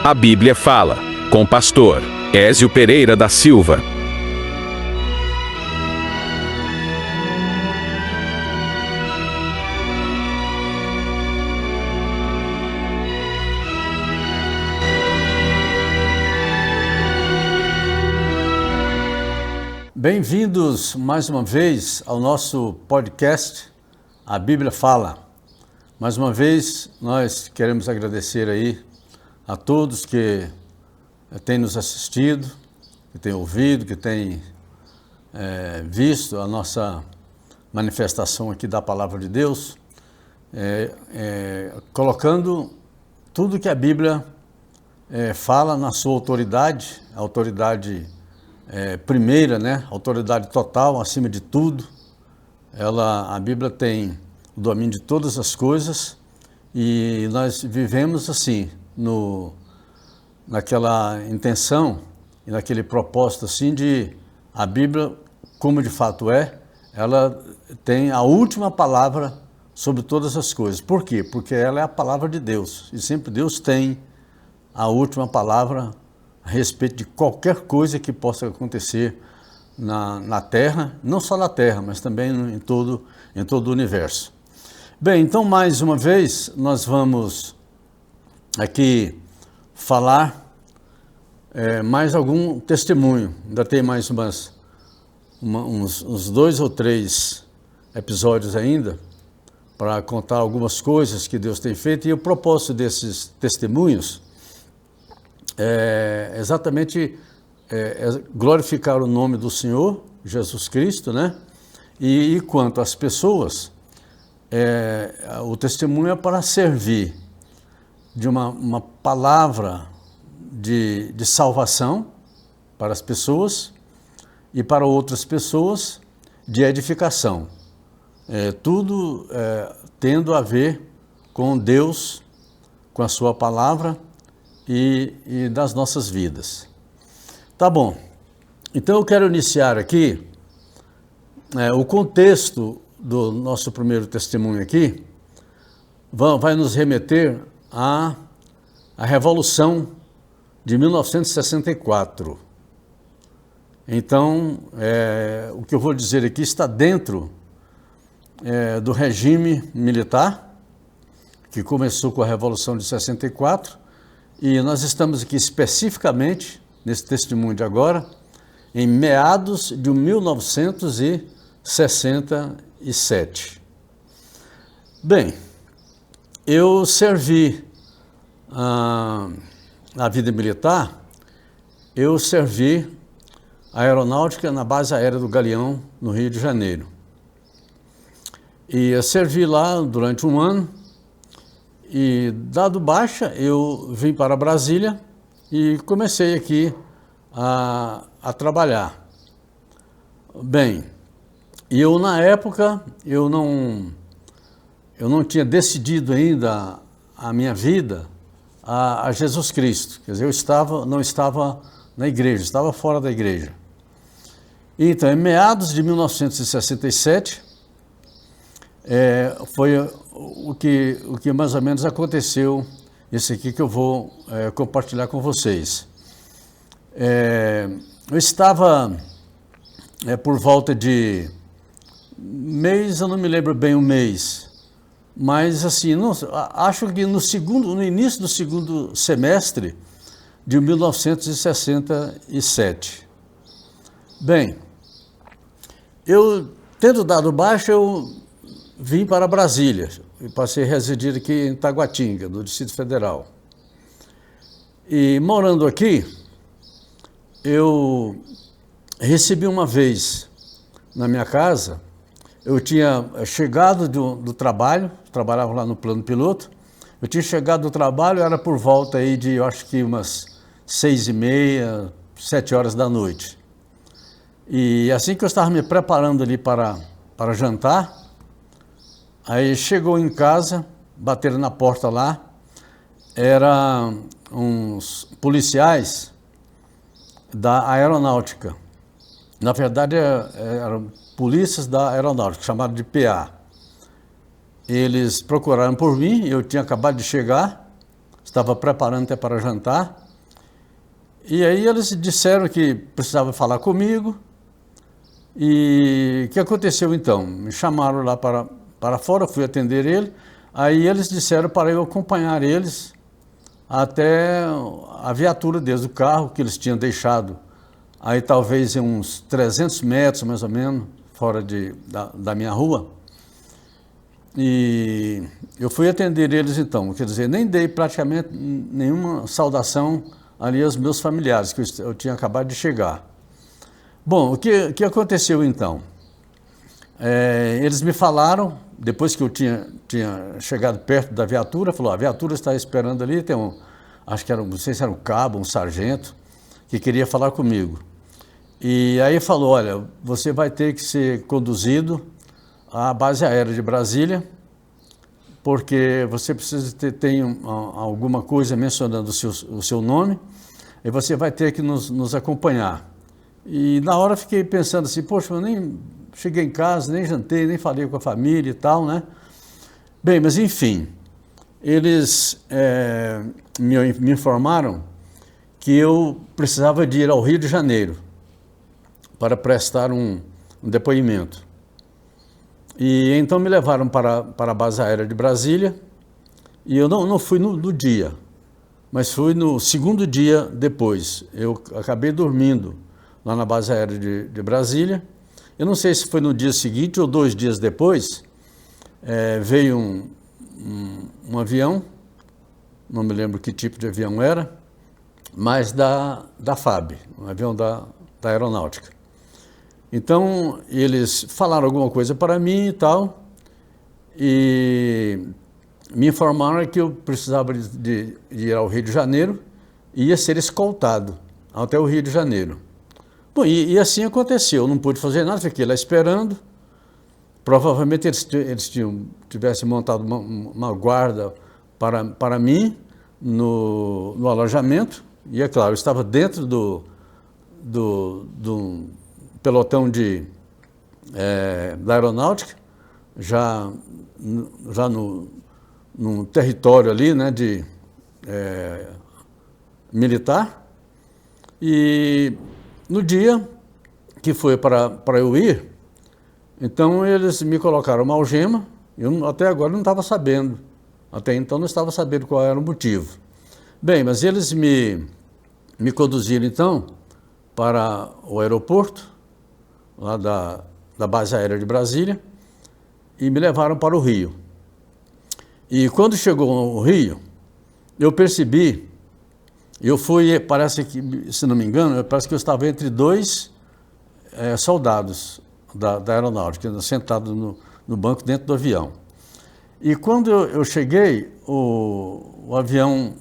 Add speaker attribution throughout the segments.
Speaker 1: A Bíblia Fala, com o pastor Ézio Pereira da Silva.
Speaker 2: Bem-vindos mais uma vez ao nosso podcast, A Bíblia Fala. Mais uma vez, nós queremos agradecer aí a todos que têm nos assistido, que têm ouvido, que têm visto a nossa manifestação aqui da Palavra de Deus, colocando tudo que a Bíblia fala na sua autoridade, a autoridade primeira, né? Autoridade total, acima de tudo. A Bíblia tem o domínio de todas as coisas e nós vivemos assim, naquela intenção e naquele propósito assim de a Bíblia, como de fato ela tem a última palavra sobre todas as coisas. Por quê? Porque ela é a palavra de Deus e sempre Deus tem a última palavra a respeito de qualquer coisa que possa acontecer na Terra, não só na Terra, mas também em todo o universo. Bem, então mais uma vez nós vamos aqui falar mais algum testemunho. Ainda tem mais uns 2 ou 3 episódios ainda para contar algumas coisas que Deus tem feito, e o propósito desses testemunhos exatamente glorificar o nome do Senhor Jesus Cristo, né? E quanto às pessoas, o testemunho é para servir de uma palavra de salvação para as pessoas e para outras pessoas de edificação. Tudo tendo a ver com Deus, com a sua palavra e das nossas vidas. Tá bom, então eu quero iniciar aqui o contexto do nosso primeiro testemunho aqui, vai nos remeter à Revolução de 1964. Então, o que eu vou dizer aqui está dentro do regime militar, que começou com a Revolução de 64, e nós estamos aqui especificamente, nesse testemunho de agora, em meados de 1967. Bem, eu servi na vida militar, eu servi a aeronáutica na base aérea do Galeão, no Rio de Janeiro. E eu servi lá durante um ano, e dado baixa, eu vim para Brasília e comecei aqui a trabalhar. Bem, e eu na época, eu não tinha decidido ainda a minha vida a Jesus Cristo. Quer dizer, eu não estava na igreja, estava fora da igreja. Então, em meados de 1967, foi o que mais ou menos aconteceu, esse aqui que eu vou compartilhar com vocês. Eu estava por volta de mês, eu não me lembro bem o mês, mas assim, acho que no início do segundo semestre de 1967. Bem, eu tendo dado baixa, eu vim para Brasília e passei a residir aqui em Taguatinga, no Distrito Federal. E morando aqui, eu recebi uma vez na minha casa, eu tinha chegado do trabalho, trabalhava lá no plano piloto, eu tinha chegado do trabalho, era por volta aí de, eu acho que umas 6h30, 7 horas da noite. E assim que eu estava me preparando ali para jantar, aí chegou em casa, bateram na porta lá, eram uns policiais da aeronáutica. Na verdade, eram polícias da aeronáutica, chamados de PA. Eles procuraram por mim, eu tinha acabado de chegar, estava preparando até para jantar. E aí eles disseram que precisavam falar comigo. E o que aconteceu então? Me chamaram lá para fora, fui atender ele. Aí eles disseram para eu acompanhar eles até a viatura deles, o carro que eles tinham deixado. Aí talvez em uns 300 metros, mais ou menos, fora da minha rua. E eu fui atender eles então, quer dizer, nem dei praticamente nenhuma saudação ali aos meus familiares, que eu tinha acabado de chegar. Bom, o que aconteceu então? Eles me falaram, depois que eu tinha chegado perto da viatura, falou, a viatura está esperando ali, tem acho que era, não sei se era um cabo, um sargento, que queria falar comigo. E aí falou, olha, você vai ter que ser conduzido à base aérea de Brasília, porque você precisa ter alguma coisa mencionando o seu nome, e você vai ter que nos acompanhar. E na hora fiquei pensando assim, poxa, eu nem cheguei em casa, nem jantei, nem falei com a família e tal, né? Bem, mas enfim, eles me informaram que eu precisava de ir ao Rio de Janeiro para prestar um depoimento. E então me levaram para a base aérea de Brasília, e eu não fui no dia, mas fui no segundo dia depois. Eu acabei dormindo lá na base aérea de Brasília. Eu não sei se foi no dia seguinte ou 2 dias depois, veio um avião, não me lembro que tipo de avião era, mas da FAB, um avião da aeronáutica. Então, eles falaram alguma coisa para mim e tal, e me informaram que eu precisava de ir ao Rio de Janeiro e ia ser escoltado até o Rio de Janeiro. Bom, e assim aconteceu, eu não pude fazer nada, fiquei lá esperando. Provavelmente eles tivessem montado uma guarda para mim no alojamento, e é claro, eu estava dentro do pelotão da aeronáutica, já no território ali, né, militar, e no dia que foi para eu ir, então eles me colocaram uma algema, eu até agora não estava sabendo, até então não estava sabendo qual era o motivo. Bem, mas eles me conduziram então para o aeroporto, lá da base aérea de Brasília, e me levaram para o Rio. E quando chegou ao Rio, eu percebi, parece que, se não me engano, parece que eu estava entre 2 soldados da aeronáutica, sentado no banco dentro do avião. E quando eu cheguei, o avião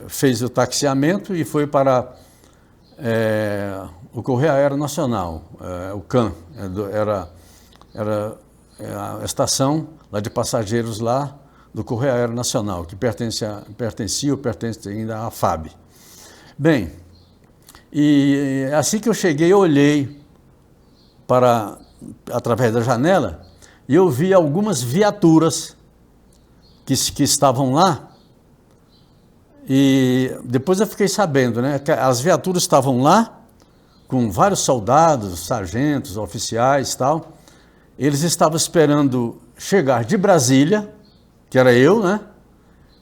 Speaker 2: fez o taxiamento e foi para o Correio Aéreo Nacional, o CAN, era a estação lá de passageiros lá do Correio Aéreo Nacional, que pertence ainda à FAB. Bem, e assim que eu cheguei, eu olhei através da janela e eu vi algumas viaturas que estavam lá. E depois eu fiquei sabendo, né, que as viaturas estavam lá com vários soldados, sargentos, oficiais e tal. Eles estavam esperando chegar de Brasília, que era eu, né?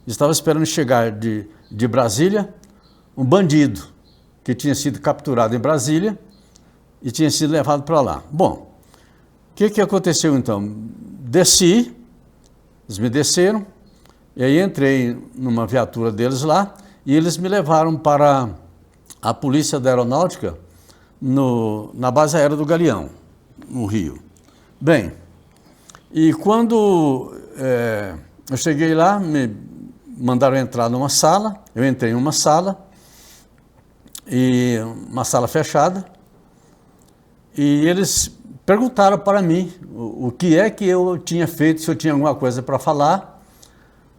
Speaker 2: Estava esperando chegar de Brasília um bandido que tinha sido capturado em Brasília e tinha sido levado para lá. Bom, o que aconteceu então? Desci, eles me desceram, e aí entrei numa viatura deles lá, e eles me levaram para a Polícia da Aeronáutica na base aérea do Galeão, no Rio. Bem, e quando eu cheguei lá, me mandaram entrar numa sala, eu entrei em uma sala, e uma sala fechada, e eles perguntaram para mim o que é que eu tinha feito, se eu tinha alguma coisa para falar,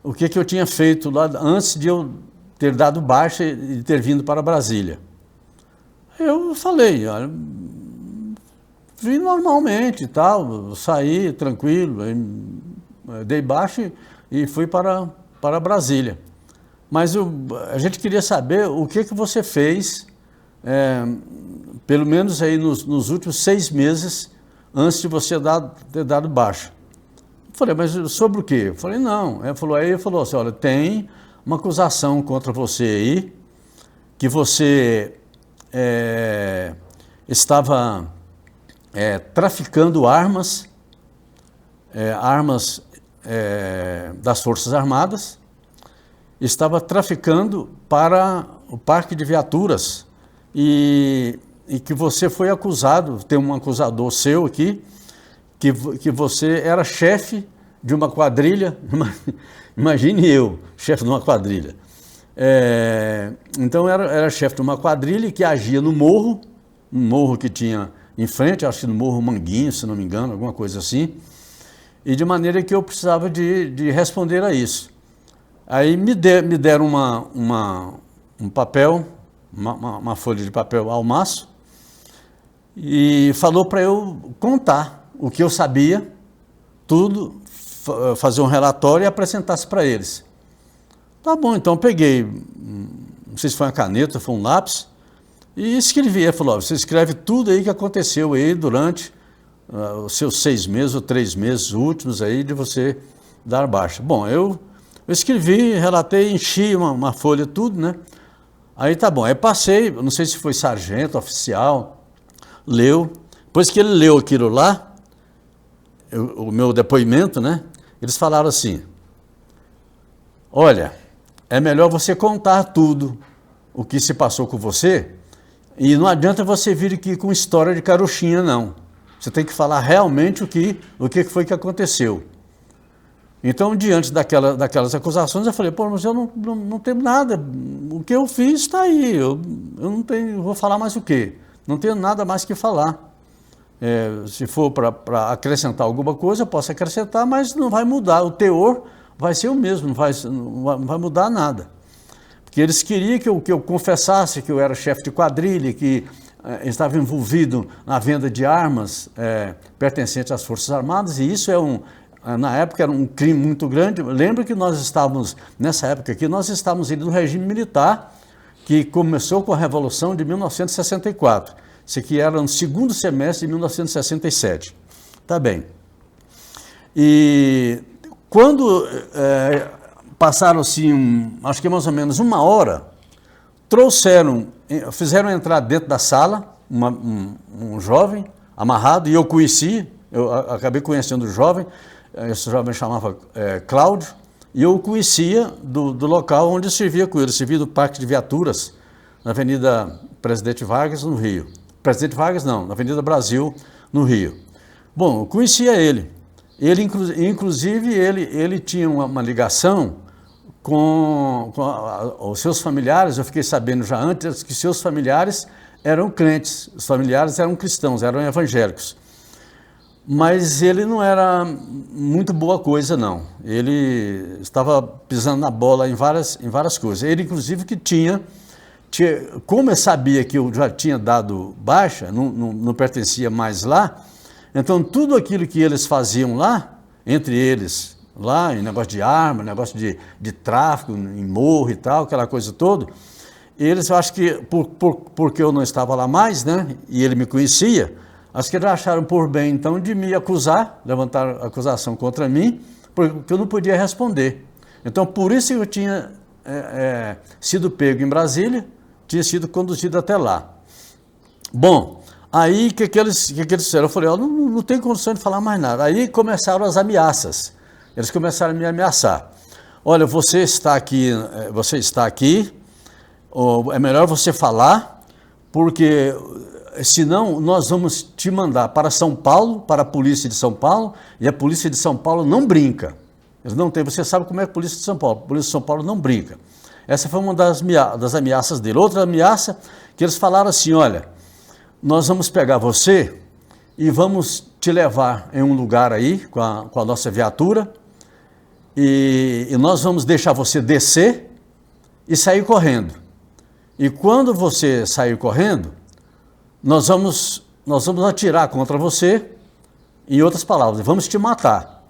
Speaker 2: o que eu tinha feito lá antes de eu ter dado baixa e ter vindo para Brasília. Eu falei, olha, vim normalmente e tal, saí tranquilo, dei baixa e fui para Brasília. Mas a gente queria saber o que você fez, pelo menos aí nos últimos 6 meses, antes de você ter dado baixa. Eu falei, mas sobre o quê? Eu falei, não. Ele falou assim, olha, tem uma acusação contra você aí, que você estava traficando armas das Forças Armadas, estava traficando para o parque de viaturas e que você foi acusado, tem um acusador seu aqui, que você era chefe de uma quadrilha, imagine eu, chefe de uma quadrilha. Então era chefe de uma quadrilha que agia no morro, um morro que tinha em frente, acho que no Morro Manguinho, se não me engano, alguma coisa assim, e de maneira que eu precisava de responder a isso. Aí me deram um papel, uma folha de papel ao maço, e falou para eu contar o que eu sabia, tudo, fazer um relatório e apresentasse para eles. Tá bom, então eu peguei, não sei se foi uma caneta, foi um lápis, e escrevi. Ele falou, você escreve tudo aí que aconteceu aí durante os seus 6 meses ou 3 meses últimos aí de você dar baixa. Bom, eu escrevi, relatei, enchi uma folha, tudo, né? Aí tá bom, aí passei, não sei se foi sargento, oficial, leu. Depois que ele leu aquilo lá, o meu depoimento, né? Eles falaram assim, olha, é melhor você contar tudo o que se passou com você e não adianta você vir aqui com história de carochinha, não. Você tem que falar realmente o que foi que aconteceu. Então, diante daquelas acusações, eu falei, pô, mas eu não tenho nada, o que eu fiz está aí, eu não tenho, vou falar mais o quê? Não tenho nada mais que falar. Se for para acrescentar alguma coisa, eu posso acrescentar, mas não vai mudar, o teor vai ser o mesmo, não vai mudar nada. Porque eles queriam que eu confessasse que eu era chefe de quadrilha, que estava envolvido na venda de armas pertencentes às Forças Armadas, e isso na época era um crime muito grande. Lembra que nós estávamos, nessa época aqui, nós estávamos indo no regime militar, que começou com a Revolução de 1964. Isso aqui era no segundo semestre de 1967. Tá bem. E quando passaram assim, acho que mais ou menos 1 hora, fizeram entrar dentro da sala um jovem amarrado, e eu conheci, eu acabei conhecendo o jovem, esse jovem chamava Cláudio, e eu o conhecia do local onde eu servia com ele, servia do Parque de Viaturas, na Avenida Presidente Vargas, no Rio. Presidente Vargas não, na Avenida Brasil, no Rio. Bom, eu conhecia ele. Inclusive, ele tinha uma ligação com os seus familiares. Eu fiquei sabendo já antes que seus familiares eram crentes, os familiares eram cristãos, eram evangélicos. Mas ele não era muito boa coisa, não. Ele estava pisando na bola em várias coisas. Ele, inclusive, que como eu sabia que eu já tinha dado baixa, não pertencia mais lá, então tudo aquilo que eles faziam lá, entre eles, lá em negócio de arma, negócio de tráfico, em morro e tal, aquela coisa toda, eles, eu acho que porque eu não estava lá mais, né, e ele me conhecia, acho que eles acharam por bem, então, de me acusar, levantar acusação contra mim, porque eu não podia responder. Então, por isso eu tinha sido pego em Brasília, tinha sido conduzido até lá. Bom, aí o que eles disseram? Eu falei, não tenho condição de falar mais nada. Aí começaram as ameaças. Eles começaram a me ameaçar. Olha, você está aqui, é melhor você falar, porque senão nós vamos te mandar para São Paulo, para a polícia de São Paulo, e a polícia de São Paulo não brinca. Eles não têm, você sabe como é a polícia de São Paulo. A polícia de São Paulo não brinca. Essa foi uma das ameaças dele. Outra ameaça, que eles falaram assim, olha, nós vamos pegar você e vamos te levar em um lugar aí, com a nossa viatura, e nós vamos deixar você descer e sair correndo. E quando você sair correndo, nós vamos atirar contra você, em outras palavras, vamos te matar.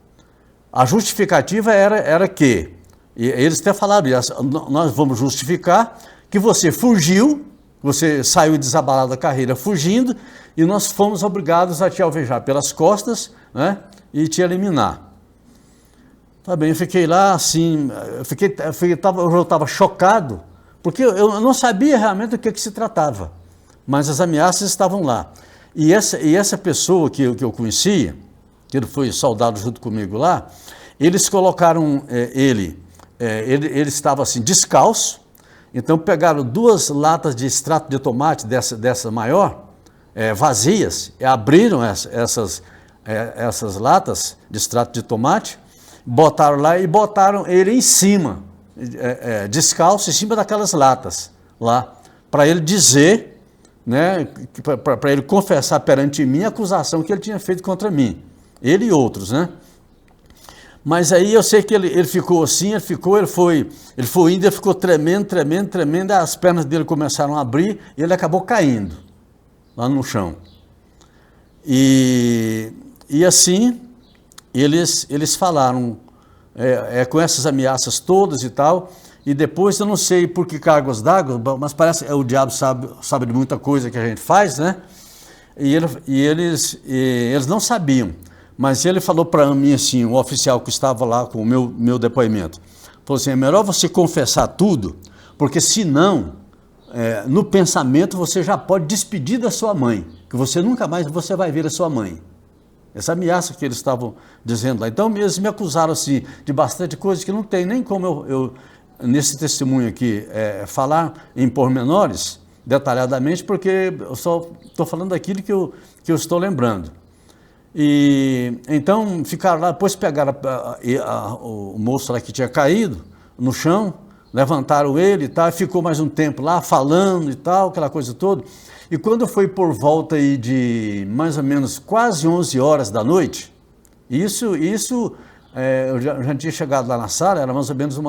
Speaker 2: A justificativa era que E eles até falaram, nós vamos justificar que você fugiu, você saiu desabalado da carreira fugindo, e nós fomos obrigados a te alvejar pelas costas, né, e te eliminar. Tá bem, eu fiquei lá assim, eu estava chocado, porque eu não sabia realmente do que se tratava, mas as ameaças estavam lá. E essa pessoa que eu conhecia, que ele foi soldado junto comigo lá, eles colocaram ele estava assim descalço, então pegaram 2 latas de extrato de tomate dessa maior, vazias, e abriram essas latas de extrato de tomate, botaram lá e botaram ele em cima, descalço, em cima daquelas latas lá, para ele dizer, né, para ele confessar perante mim a acusação que ele tinha feito contra mim, ele e outros, né? Mas aí eu sei que ele ficou assim, ele foi indo, ele ficou tremendo, as pernas dele começaram a abrir e ele acabou caindo lá no chão. E assim, eles falaram com essas ameaças todas e tal, e depois eu não sei por que cargas d'água, mas parece que o diabo sabe de muita coisa que a gente faz, né? E eles não sabiam. Mas ele falou para mim assim, o oficial que estava lá com o meu depoimento, falou assim, é melhor você confessar tudo, porque senão, no pensamento, você já pode despedir da sua mãe, que você nunca mais vai ver a sua mãe. Essa ameaça que eles estavam dizendo lá. Então, eles me acusaram assim, de bastante coisa que não tem nem como eu nesse testemunho aqui, falar em pormenores, detalhadamente, porque eu só estou falando daquilo que eu estou lembrando. E então ficaram lá, depois pegaram o moço lá que tinha caído no chão, levantaram ele e tal, ficou mais um tempo lá falando e tal, aquela coisa toda. E quando foi por volta aí de mais ou menos quase 11 horas da noite, eu já tinha chegado lá na sala, era mais ou menos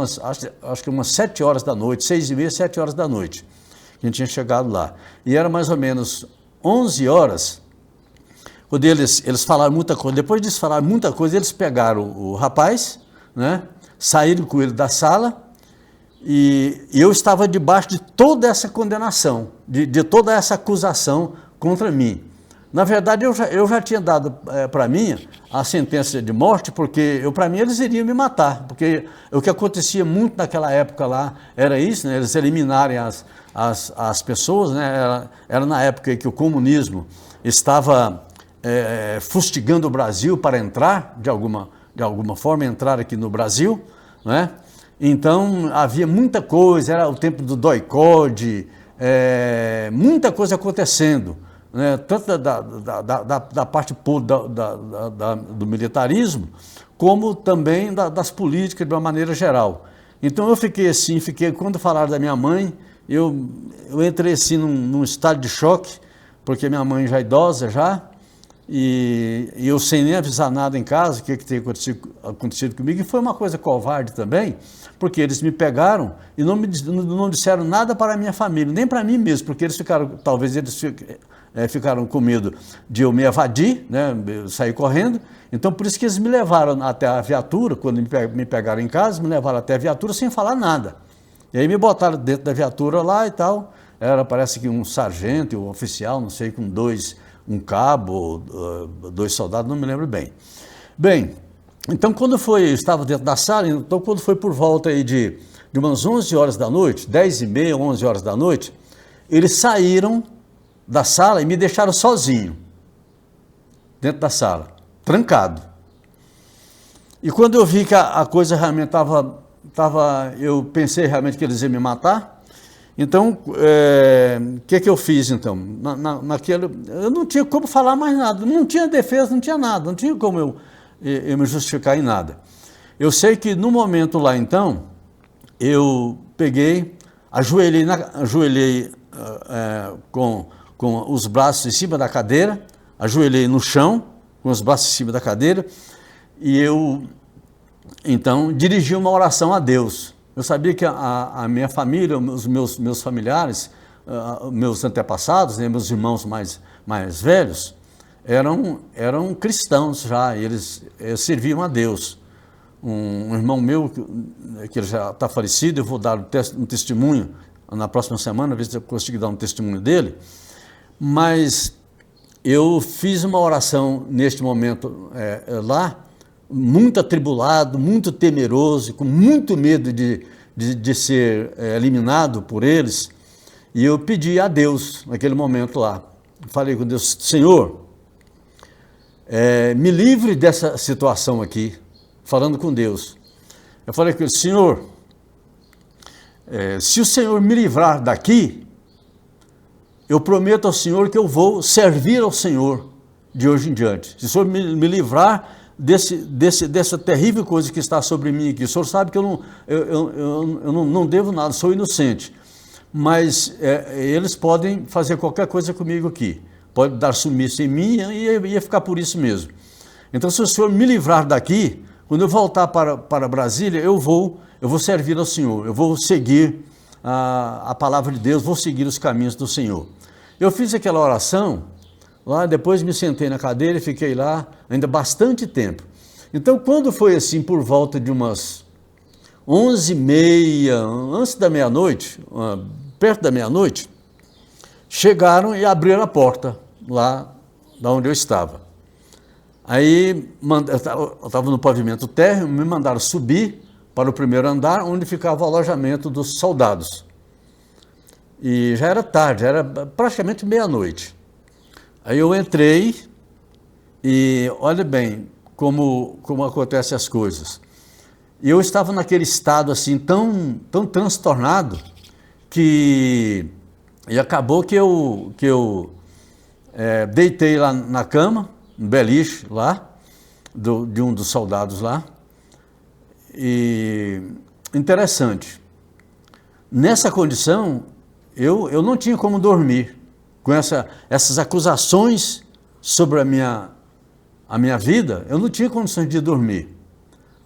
Speaker 2: acho que umas 7 horas da noite, 6h30, 7 horas da noite, que a gente tinha chegado lá. E era mais ou menos 11 horas, quando eles falaram muita coisa, depois de falar muita coisa, eles pegaram o rapaz, né, saíram com ele da sala, e eu estava debaixo de toda essa condenação, de toda essa acusação contra mim. Na verdade, eu já tinha dado para mim a sentença de morte, porque para mim eles iriam me matar, porque o que acontecia muito naquela época lá era isso, né, eles eliminarem as pessoas, né, era na época que o comunismo estava fustigando o Brasil para entrar, de alguma forma, entrar aqui no Brasil, né? Então havia muita coisa, era o tempo do doicode, muita coisa acontecendo, né? Tanto da parte do militarismo, como também das políticas de uma maneira geral. Então eu fiquei assim, quando falaram da minha mãe, eu entrei assim num estado de choque, porque minha mãe já é idosa já, e eu sem nem avisar nada em casa, o que tinha acontecido comigo, e foi uma coisa covarde também, porque eles me pegaram e não disseram nada para a minha família, nem para mim mesmo, porque talvez eles ficaram com medo de eu me evadir, né, sair correndo, então por isso que eles me levaram até a viatura, quando me pegaram em casa, me levaram até a viatura sem falar nada, e aí me botaram dentro da viatura lá e tal, parece que um sargento, um oficial, não sei, com um cabo, 2 soldados, não me lembro bem. Bem, então eu estava dentro da sala, então quando foi por volta aí de umas 11 horas da noite, 10h30, 11 horas da noite, eles saíram da sala e me deixaram sozinho, dentro da sala, trancado. E quando eu vi que a coisa realmente eu pensei realmente que eles iam me matar. Então, o que eu fiz então? Eu não tinha como falar mais nada, não tinha defesa, não tinha nada, não tinha como eu me justificar em nada. Eu sei que no momento lá então, eu peguei, ajoelhei com os braços em cima da cadeira, ajoelhei no chão, com os braços em cima da cadeira, e eu então dirigi uma oração a Deus. Eu sabia que a minha família, os meus familiares, meus antepassados, né, meus irmãos mais velhos, eram cristãos já, eles serviam a Deus. um irmão meu, que ele já está falecido, eu vou dar um testemunho na próxima semana, ver se eu consigo dar um testemunho dele, mas eu fiz uma oração neste momento lá, muito atribulado, muito temeroso, com muito medo de ser eliminado por eles, e eu pedi a Deus, naquele momento lá, falei com Deus: Senhor, me livre dessa situação aqui, falando com Deus. Eu falei com ele: Senhor, se o Senhor me livrar daqui, eu prometo ao Senhor que eu vou servir ao Senhor de hoje em diante. Se o Senhor me livrar dessa terrível coisa que está sobre mim aqui, o Senhor sabe que eu não devo nada, sou inocente, mas eles podem fazer qualquer coisa comigo aqui, pode dar sumiço em mim e ia ficar por isso mesmo. Então, se o Senhor me livrar daqui, quando eu voltar para Brasília, eu vou servir ao Senhor, eu vou seguir a palavra de Deus, vou seguir os caminhos do Senhor. Eu fiz aquela oração, lá depois me sentei na cadeira e fiquei lá ainda bastante tempo. Então, quando foi assim, por volta de umas 11h30, antes da meia-noite, perto da meia-noite, chegaram e abriram a porta lá da onde eu estava. Aí, eu estava no pavimento térreo, me mandaram subir para o primeiro andar, onde ficava o alojamento dos soldados. E já era tarde, era praticamente meia-noite. Aí eu entrei e olha bem como acontecem as coisas. E eu estava naquele estado assim, tão transtornado, que acabou que eu deitei lá na cama, no beliche lá, de um dos soldados lá. E interessante, nessa condição, eu não tinha como dormir, com essas acusações sobre a minha vida, eu não tinha condições de dormir.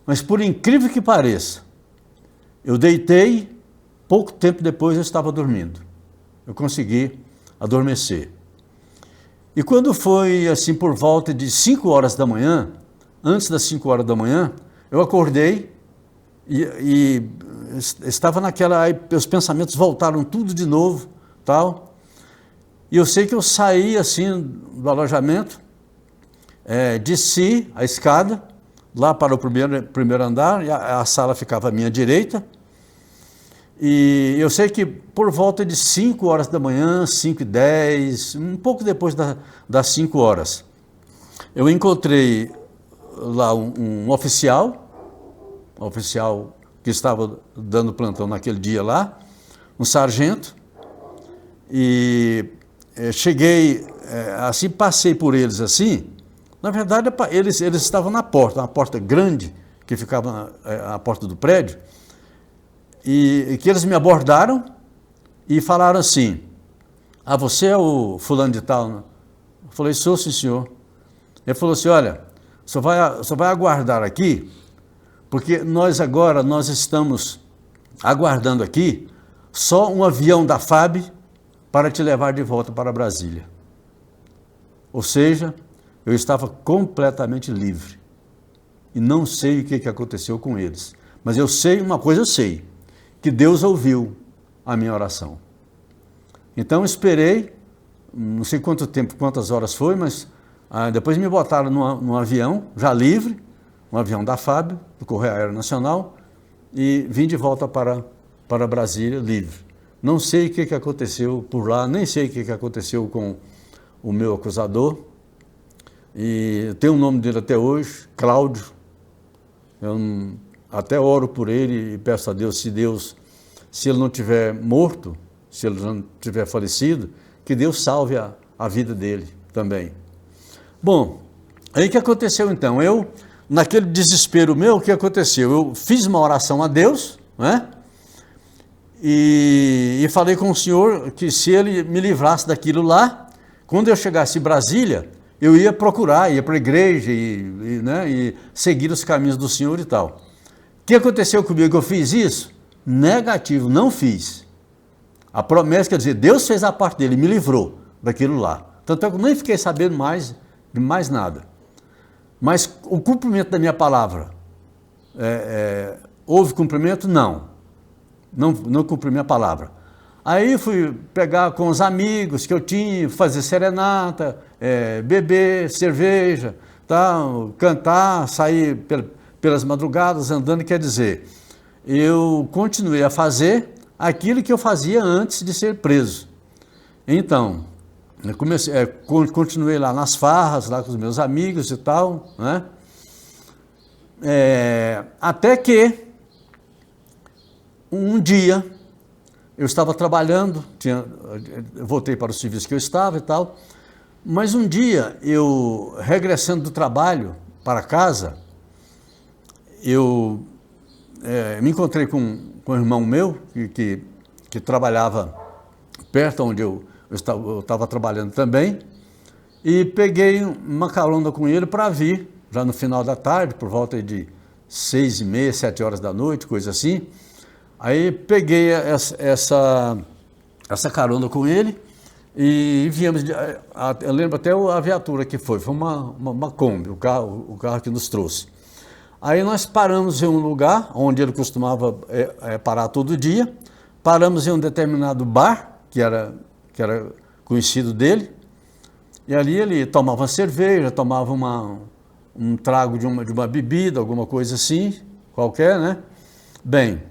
Speaker 2: Mas por incrível que pareça, eu deitei, pouco tempo depois eu estava dormindo. Eu consegui adormecer. E quando foi assim por volta de 5 horas da manhã, antes das 5 horas da manhã, eu acordei e estava naquela, aí os pensamentos voltaram tudo de novo, tal. E eu sei que eu saí assim do alojamento, desci a escada, lá para o primeiro andar, e a sala ficava à minha direita, e eu sei que por volta de 5 horas da manhã, 5h10, um pouco depois das 5 horas, eu encontrei lá um oficial que estava dando plantão naquele dia lá, um sargento, e cheguei, assim, passei por eles assim. Na verdade, eles estavam na porta, uma porta grande, que ficava a porta do prédio, e que eles me abordaram e falaram assim: ah, você é o fulano de tal, né? Eu falei: sou, sim, senhor. Ele falou assim: olha, só vai aguardar aqui, porque nós estamos aguardando aqui só um avião da FAB para te levar de volta para Brasília. Ou seja, eu estava completamente livre. E não sei o que aconteceu com eles. Mas eu sei, uma coisa eu sei, que Deus ouviu a minha oração. Então eu esperei, não sei quanto tempo, quantas horas foi, mas depois me botaram num avião, já livre, um avião da FAB, do Correio Aéreo Nacional, e vim de volta para Brasília, livre. Não sei o que aconteceu por lá, nem sei o que aconteceu com o meu acusador, e eu tenho o nome dele até hoje, Cláudio. Eu até oro por ele e peço a Deus, se ele não tiver morto, se ele não tiver falecido, que Deus salve a vida dele também. Bom, aí o que aconteceu então? Naquele desespero meu, o que aconteceu? Eu fiz uma oração a Deus, né? E falei com o Senhor que se Ele me livrasse daquilo lá, quando eu chegasse em Brasília, eu ia procurar, ia para a igreja e seguir os caminhos do Senhor e tal. O que aconteceu comigo? Eu fiz isso? Negativo, não fiz. A promessa, quer dizer, Deus fez a parte dele, me livrou daquilo lá. Tanto é que eu nem fiquei sabendo de mais nada. Mas o cumprimento da minha palavra houve cumprimento? Não cumpri minha palavra. Aí fui pegar com os amigos que eu tinha, fazer serenata, beber cerveja, tal, cantar, sair pelas madrugadas andando, quer dizer, eu continuei a fazer aquilo que eu fazia antes de ser preso. Então, eu continuei lá nas farras, lá com os meus amigos e tal, né? Até que um dia eu estava trabalhando, voltei para o serviço que eu estava e tal, mas um dia eu, regressando do trabalho para casa, eu me encontrei com um irmão meu que trabalhava perto onde eu estava trabalhando também, e peguei uma carona com ele para vir, já no final da tarde, por volta de 6h30, 7 horas da noite, coisa assim. Aí peguei essa carona com ele e viemos, eu lembro até a viatura que foi uma Kombi, o carro que nos trouxe. Aí nós paramos em um lugar onde ele costumava parar todo dia, paramos em um determinado bar, que era conhecido dele, e ali ele tomava cerveja, tomava um trago de uma bebida, alguma coisa assim, qualquer, né? Bem,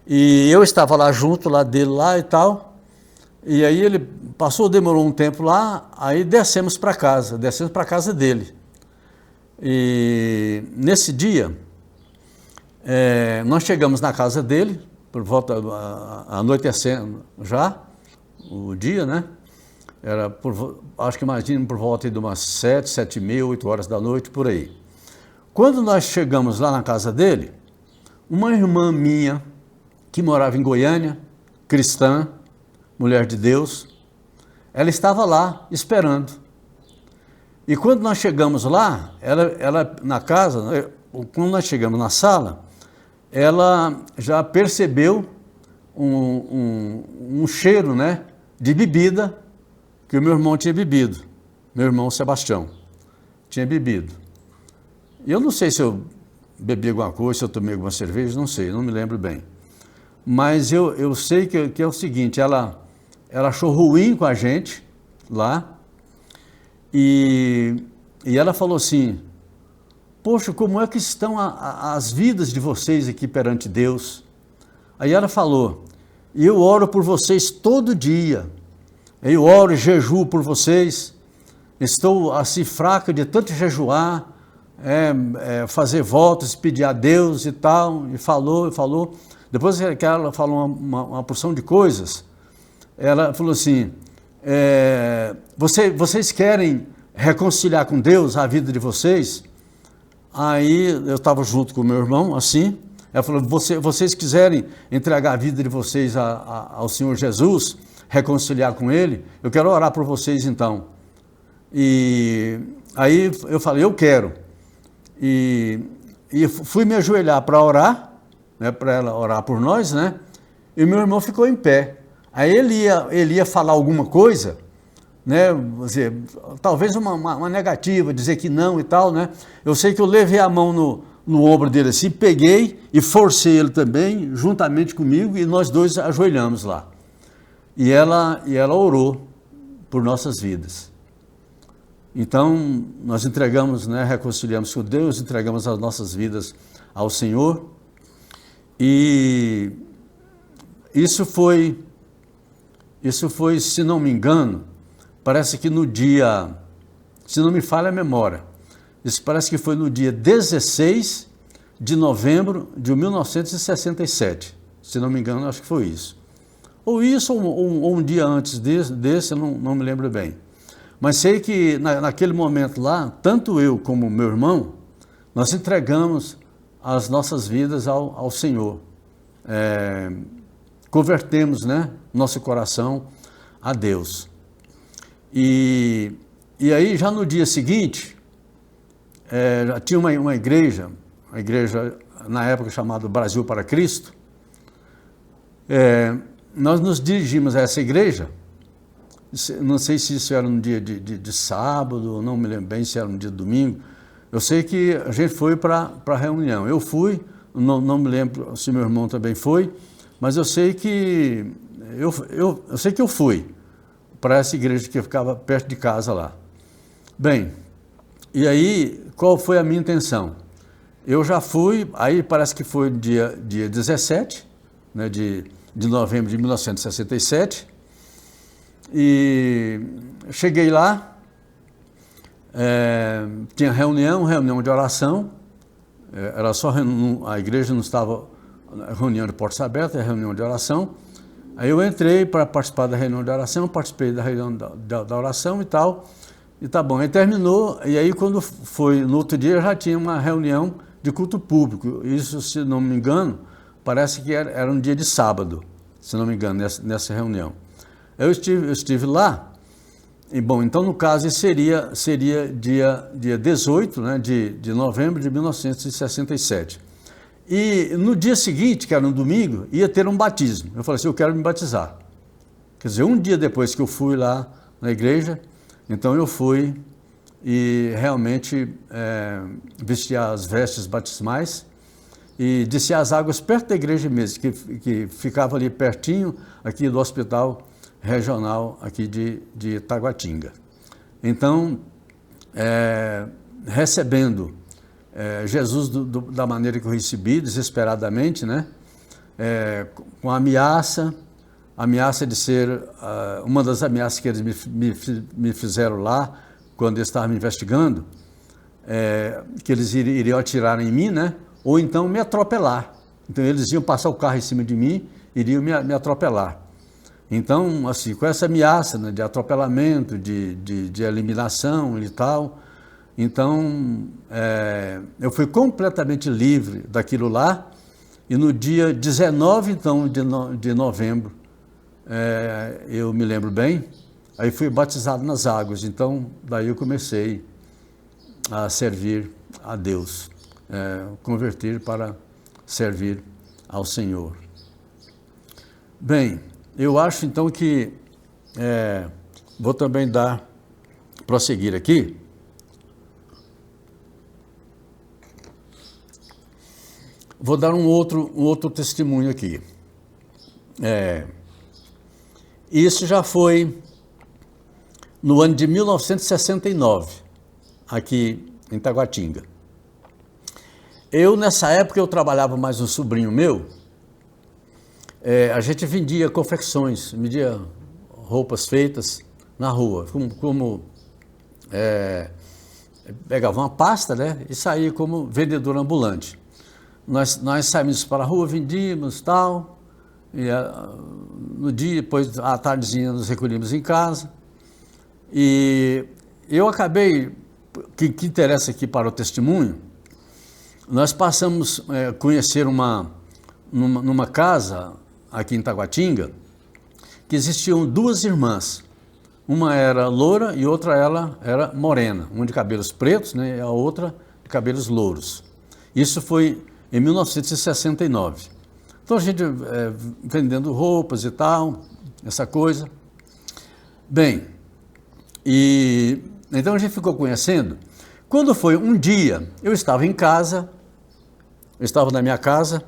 Speaker 2: e eu estava lá junto, lá dele lá e tal, e aí ele demorou um tempo lá, aí descemos para a casa dele. E nesse dia, nós chegamos na casa dele, por volta, anoitecendo já, o dia, né? Era, acho que imagino, por volta de umas 7, 7h30, 8 horas da noite, por aí. Quando nós chegamos lá na casa dele, uma irmã minha, que morava em Goiânia, cristã, mulher de Deus, ela estava lá esperando. E quando nós chegamos lá, ela na casa, quando nós chegamos na sala, ela já percebeu um cheiro, né, de bebida que o meu irmão tinha bebido. Meu irmão Sebastião tinha bebido. E eu não sei se eu bebi alguma coisa, se eu tomei alguma cerveja, não sei, não me lembro bem. Mas eu sei que é o seguinte, ela achou ruim com a gente lá, e ela falou assim: poxa, como é que estão as vidas de vocês aqui perante Deus? Aí ela falou: e eu oro por vocês todo dia, eu oro e jejuo por vocês, estou assim fraca de tanto jejuar, fazer votos, pedir a Deus e tal, e falou. Depois que ela falou uma porção de coisas, ela falou assim: vocês querem reconciliar com Deus a vida de vocês? Aí eu estava junto com o meu irmão, assim, ela falou: vocês quiserem entregar a vida de vocês ao Senhor Jesus, reconciliar com Ele, eu quero orar por vocês então. E aí eu falei: eu quero. E fui me ajoelhar para orar, né, para ela orar por nós, né? E meu irmão ficou em pé. Aí ele ia falar alguma coisa, né? Talvez uma negativa, dizer que não e tal, né? Eu sei que eu levei a mão no ombro dele assim, peguei e forcei ele também, juntamente comigo, e nós dois ajoelhamos lá. E ela orou por nossas vidas. Então, nós entregamos, né, reconciliamos com Deus, entregamos as nossas vidas ao Senhor. E isso foi, se não me engano, parece que no dia, se não me falha a memória, isso parece que foi no dia 16 de novembro de 1967. Se não me engano, acho que foi isso. Ou isso, ou um dia antes desse, eu não me lembro bem. Mas sei que naquele momento lá, tanto eu como meu irmão, nós entregamos as nossas vidas ao Senhor. Convertemos, né, nosso coração a Deus. E aí, já no dia seguinte, já tinha uma igreja na época chamada Brasil para Cristo. Nós nos dirigimos a essa igreja. Não sei se isso era no dia de sábado, não me lembro bem se era no dia de domingo, Eu sei que a gente foi para a reunião. Eu fui, não me lembro se meu irmão também foi, mas eu sei que eu fui para essa igreja que ficava perto de casa lá. Bem, e aí qual foi a minha intenção? Eu já fui, aí parece que foi dia 17, né, de novembro de 1967, e cheguei lá, tinha reunião de oração, era só a igreja não estava reunião de portas abertas, reunião de oração. Aí eu entrei para participar da reunião de oração, participei da reunião da oração e tal, e tá bom. Aí terminou, e aí quando foi no outro dia já tinha uma reunião de culto público. Isso, se não me engano, parece que era um dia de sábado, se não me engano, nessa reunião. Eu estive lá, e bom, então no caso seria dia 18, né, de novembro de 1967. E no dia seguinte, que era um domingo, ia ter um batismo. Eu falei assim, eu quero me batizar. Quer dizer, um dia depois que eu fui lá na igreja, então eu fui e realmente vesti as vestes batismais e desci as águas perto da igreja mesmo, que ficava ali pertinho aqui do hospital regional aqui de Taguatinga. Então, recebendo Jesus da maneira que eu recebi, desesperadamente, né? Com a ameaça de ser uma das ameaças que eles me fizeram lá, quando eles estavam me investigando, que eles iriam atirar em mim, né? Ou então me atropelar. Então eles iam passar o carro em cima de mim, iriam me atropelar. Então, assim, com essa ameaça, né, de atropelamento, de eliminação e tal, então eu fui completamente livre daquilo lá, e no dia 19 então, de novembro, eu me lembro bem, aí fui batizado nas águas. Então daí eu comecei a servir a Deus, converter para servir ao Senhor. Bem, eu acho então que vou também prosseguir aqui. Vou dar um outro testemunho aqui. Isso já foi no ano de 1969, aqui em Taguatinga. Nessa época, eu trabalhava mais um sobrinho meu. A gente vendia confecções, vendia roupas feitas na rua, pegava uma pasta, né, e saía como vendedor ambulante. Nós saímos para a rua, vendíamos tal, e no dia, depois à tardezinha, nos recolhíamos em casa. E eu acabei, que interessa aqui para o testemunho, nós passamos a conhecer numa casa aqui em Taguatinga, que existiam duas irmãs. Uma era loura e outra ela era morena, uma de cabelos pretos, né, e a outra de cabelos louros. Isso foi em 1969. Então a gente vendendo roupas e tal, essa coisa. Bem, e então a gente ficou conhecendo. Quando foi um dia, eu estava em casa, eu estava na minha casa,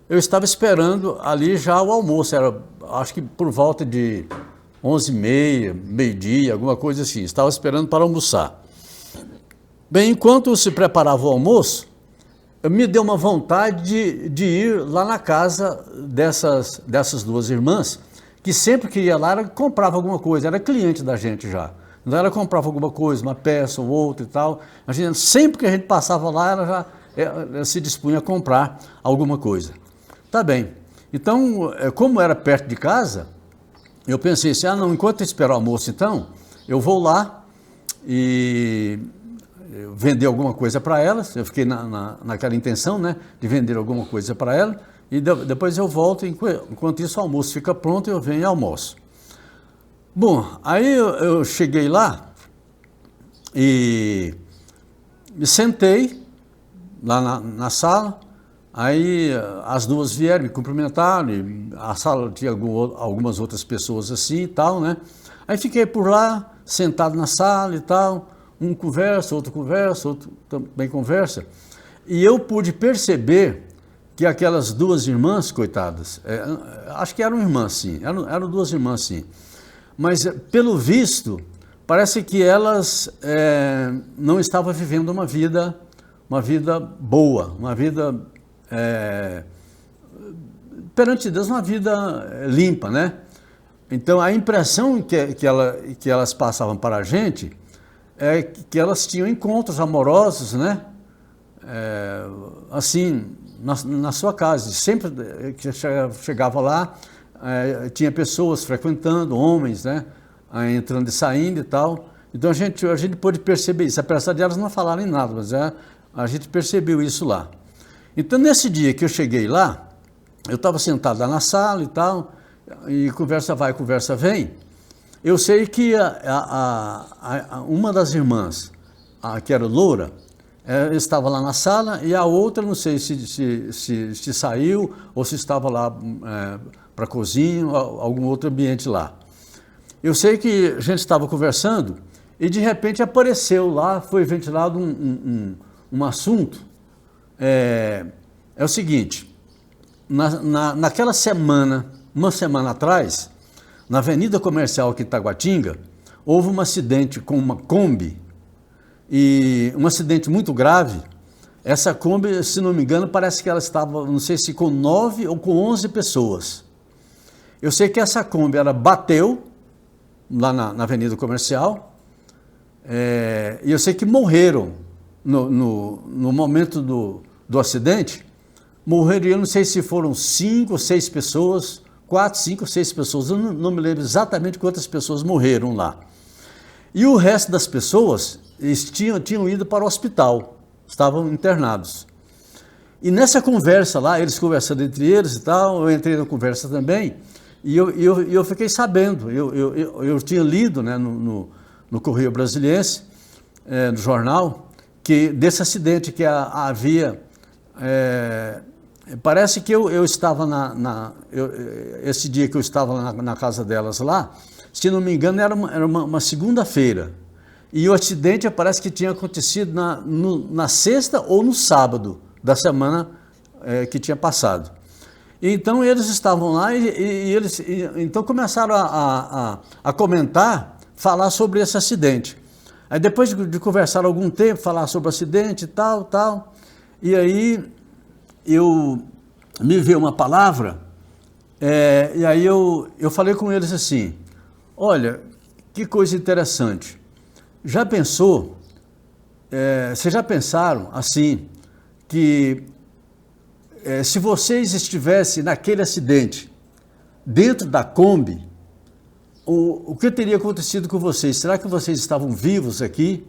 Speaker 2: eu estava esperando ali já o almoço, era acho que por volta de 11h30, meio-dia, alguma coisa assim, estava esperando para almoçar. Bem, enquanto se preparava o almoço, me deu uma vontade de ir lá na casa dessas duas irmãs, que sempre que ia lá, ela comprava alguma coisa, era cliente da gente já. Então ela comprava alguma coisa, uma peça ou outra e tal. Sempre que a gente passava lá, ela se dispunha a comprar alguma coisa. Tá bem. Então, como era perto de casa, eu pensei assim, enquanto eu esperar o almoço então, eu vou lá e vender alguma coisa para elas. Eu fiquei naquela intenção, né, de vender alguma coisa para ela, e depois eu volto, enquanto isso o almoço fica pronto, eu venho e almoço. Bom, aí eu cheguei lá e me sentei lá na sala, aí as duas vieram me cumprimentaram, e a sala tinha algumas outras pessoas assim e tal, né? Aí fiquei por lá, sentado na sala e tal, um conversa, outro também conversa. E eu pude perceber que aquelas duas irmãs, coitadas, acho que eram irmãs sim, eram duas irmãs sim, mas pelo visto, parece que elas não estavam vivendo uma vida boa, uma vida, perante Deus, uma vida limpa, né? Então a impressão que elas passavam para a gente é que elas tinham encontros amorosos, né? Assim, na sua casa, sempre que chegava lá, tinha pessoas frequentando, homens, né, entrando e saindo e tal. Então a gente pôde perceber isso, apesar de elas não falarem nada, mas a gente percebeu isso lá. Então nesse dia que eu cheguei lá, eu estava sentado lá na sala e tal, e conversa vai, conversa vem. Eu sei que uma das irmãs, que era loura, estava lá na sala, e a outra, não sei se saiu ou se estava lá para a cozinha, algum outro ambiente lá. Eu sei que a gente estava conversando e de repente apareceu lá, foi ventilado um assunto. É o seguinte, naquela semana, uma semana atrás, na Avenida Comercial aqui em Taguatinga, houve um acidente com uma Kombi, e um acidente muito grave. Essa Kombi, se não me engano, parece que ela estava, não sei se com 9 ou com 11 pessoas. Eu sei que essa Kombi, ela bateu lá na Avenida Comercial, e eu sei que morreram no momento do acidente, morreram, eu não sei se foram 5 ou 6 pessoas, 4, 5 ou 6 pessoas, eu não me lembro exatamente quantas pessoas morreram lá. E o resto das pessoas, eles tinham ido para o hospital, estavam internados. E nessa conversa lá, eles conversando entre eles e tal, eu entrei na conversa também, e eu fiquei sabendo, eu tinha lido, né, no Correio Brasiliense, no jornal, que desse acidente que havia, parece que eu estava esse dia que eu estava na casa delas lá, se não me engano, era uma segunda-feira. E o acidente parece que tinha acontecido na sexta ou no sábado da semana que tinha passado. Então eles estavam lá e eles então começaram a comentar, falar sobre esse acidente. Aí depois de conversar algum tempo, falar sobre o acidente e tal, e aí me veio uma palavra, e aí eu falei com eles assim, olha, que coisa interessante. Já pensou, vocês já pensaram assim, que se vocês estivessem naquele acidente, dentro da Kombi, o que teria acontecido com vocês? Será que vocês estavam vivos aqui,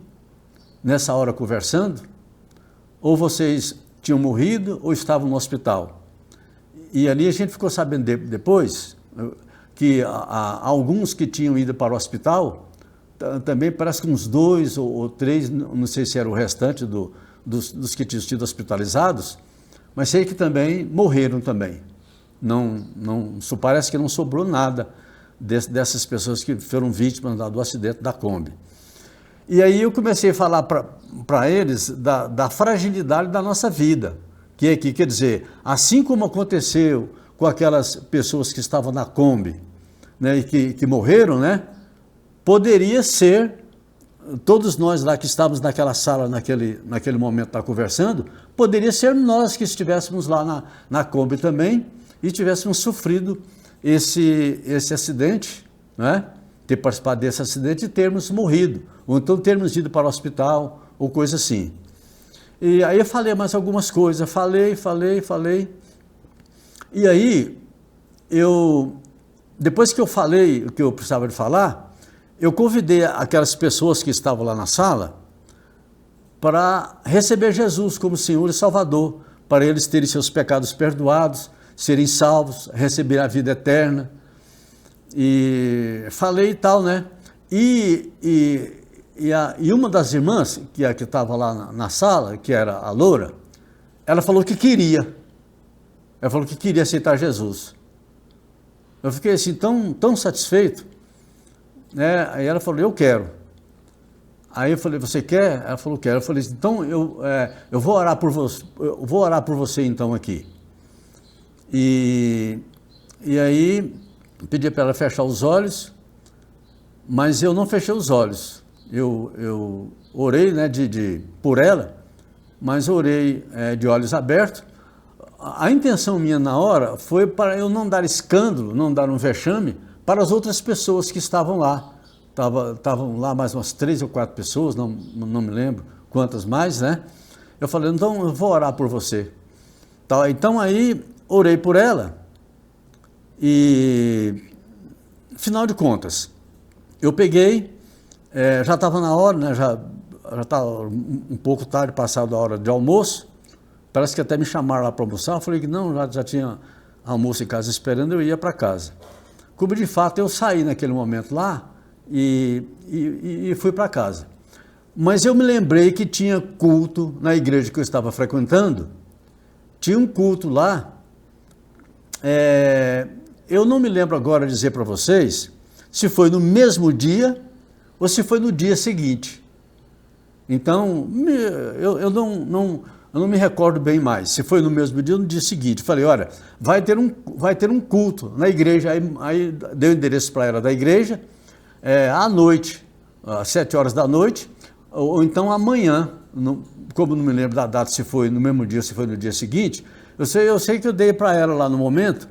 Speaker 2: nessa hora conversando? Ou vocês tinham morrido ou estavam no hospital? E ali a gente ficou sabendo depois que alguns que tinham ido para o hospital, também parece que uns 2 ou 3, não sei se era o restante dos que tinham sido hospitalizados, mas sei que também morreram também. Parece que não sobrou nada dessas pessoas que foram vítimas do acidente da Kombi. E aí eu comecei a falar para eles da fragilidade da nossa vida, que quer dizer, assim como aconteceu com aquelas pessoas que estavam na Kombi, né, e que morreram, né? Poderia ser, todos nós lá que estávamos naquela sala, naquele momento lá conversando, poderia ser nós que estivéssemos lá na Kombi também e tivéssemos sofrido esse acidente, né? Ter participado desse acidente e termos morrido, ou então termos ido para o hospital, ou coisa assim. E aí eu falei mais algumas coisas, falei. E aí, depois que eu falei o que eu precisava de falar, eu convidei aquelas pessoas que estavam lá na sala para receber Jesus como Senhor e Salvador, para eles terem seus pecados perdoados, serem salvos, receber a vida eterna. E falei e tal, né? E uma das irmãs, que estava lá na sala, que era a loura, ela falou que queria. Ela falou que queria aceitar Jesus. Eu fiquei assim tão satisfeito, né? Aí ela falou, eu quero. Aí eu falei, você quer? Ela falou, quero. Eu falei, então eu vou orar por você, eu vou orar por você então aqui. E aí pedi para ela fechar os olhos, mas eu não fechei os olhos. Eu orei, né, por ela, mas orei de olhos abertos. A intenção minha na hora foi para eu não dar escândalo, não dar um vexame para as outras pessoas que estavam lá. Estavam lá mais umas 3 ou 4 pessoas, não me lembro quantas mais, né? Eu falei, então eu vou orar por você. Então aí orei por ela e, final de contas, eu peguei, já estava na hora, né? Já estava um pouco tarde, passado a hora de almoço, parece que até me chamaram lá para almoçar, eu falei que não, já tinha almoço em casa esperando, eu ia para casa. Como de fato eu saí naquele momento lá, e fui para casa. Mas eu me lembrei que tinha culto na igreja que eu estava frequentando, tinha um culto lá, eu não me lembro agora dizer para vocês se foi no mesmo dia ou se foi no dia seguinte. Então, eu não me recordo bem mais, se foi no mesmo dia ou no dia seguinte. Falei, olha, vai ter um culto na igreja, aí dei o endereço para ela da igreja, à noite, às 7 horas da noite, ou então amanhã, como não me lembro da data, se foi no mesmo dia, se foi no dia seguinte, eu sei que eu dei para ela lá no momento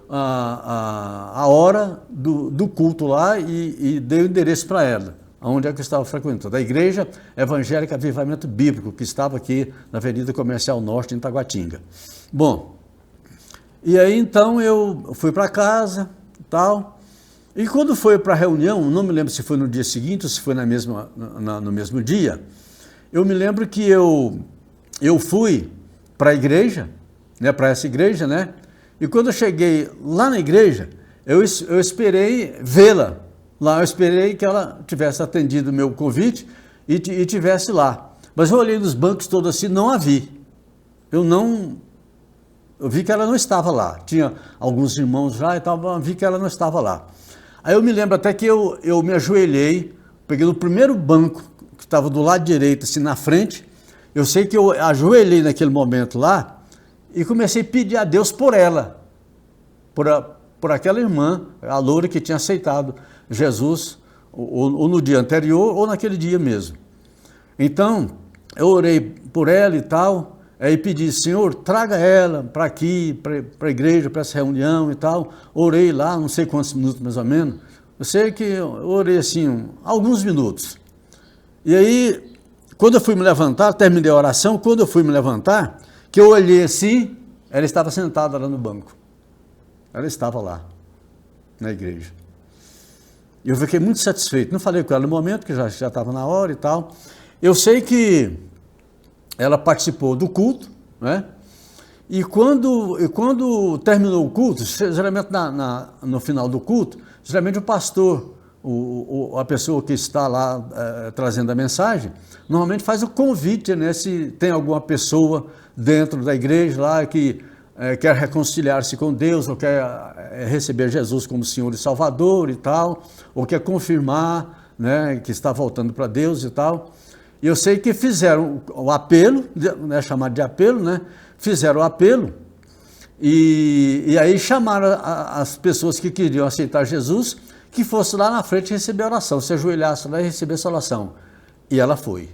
Speaker 2: a hora do culto lá e dei o endereço para ela, onde é que eu estava frequentando, a Igreja Evangélica Avivamento Bíblico, que estava aqui na Avenida Comercial Norte, em Taguatinga. Bom, e aí então eu fui para casa e tal. E quando foi para a reunião, não me lembro se foi no dia seguinte ou se foi no mesmo dia, eu me lembro que eu fui para a igreja, né, para essa igreja, né? E quando eu cheguei lá na igreja, eu esperei vê-la lá, eu esperei que ela tivesse atendido o meu convite e tivesse lá. Mas eu olhei nos bancos todos assim, não a vi. Eu vi que ela não estava lá. Tinha alguns irmãos lá e tal, mas vi que ela não estava lá. Aí eu me lembro até que eu me ajoelhei, peguei no primeiro banco, que estava do lado direito, assim, na frente. Eu sei que eu ajoelhei naquele momento lá e comecei a pedir a Deus por ela, por aquela irmã, a loura que tinha aceitado Jesus, ou no dia anterior, ou naquele dia mesmo. Então, eu orei por ela e tal, aí pedi, Senhor, traga ela para aqui, para a igreja, para essa reunião e tal. Orei lá, não sei quantos minutos mais ou menos. Eu sei que eu orei assim, alguns minutos. E aí, quando eu fui me levantar, terminei a oração, quando eu fui me levantar, que eu olhei assim, ela estava sentada lá no banco. Ela estava lá, na igreja. E eu fiquei muito satisfeito. Não falei com ela no momento, que já estava na hora e tal. Eu sei que ela participou do culto, né? E quando terminou o culto, geralmente no final do culto, geralmente o pastor, a pessoa que está lá trazendo a mensagem, normalmente faz o convite, né? Se tem alguma pessoa dentro da igreja lá que quer reconciliar-se com Deus, ou quer receber Jesus como Senhor e Salvador e tal, ou quer confirmar, né, que está voltando para Deus e tal. E eu sei que fizeram o apelo, né, chamado de apelo, né? Fizeram o apelo e aí chamaram as pessoas que queriam aceitar Jesus, que fosse lá na frente receber a oração, se ajoelhasse lá e receber essa oração. E ela foi.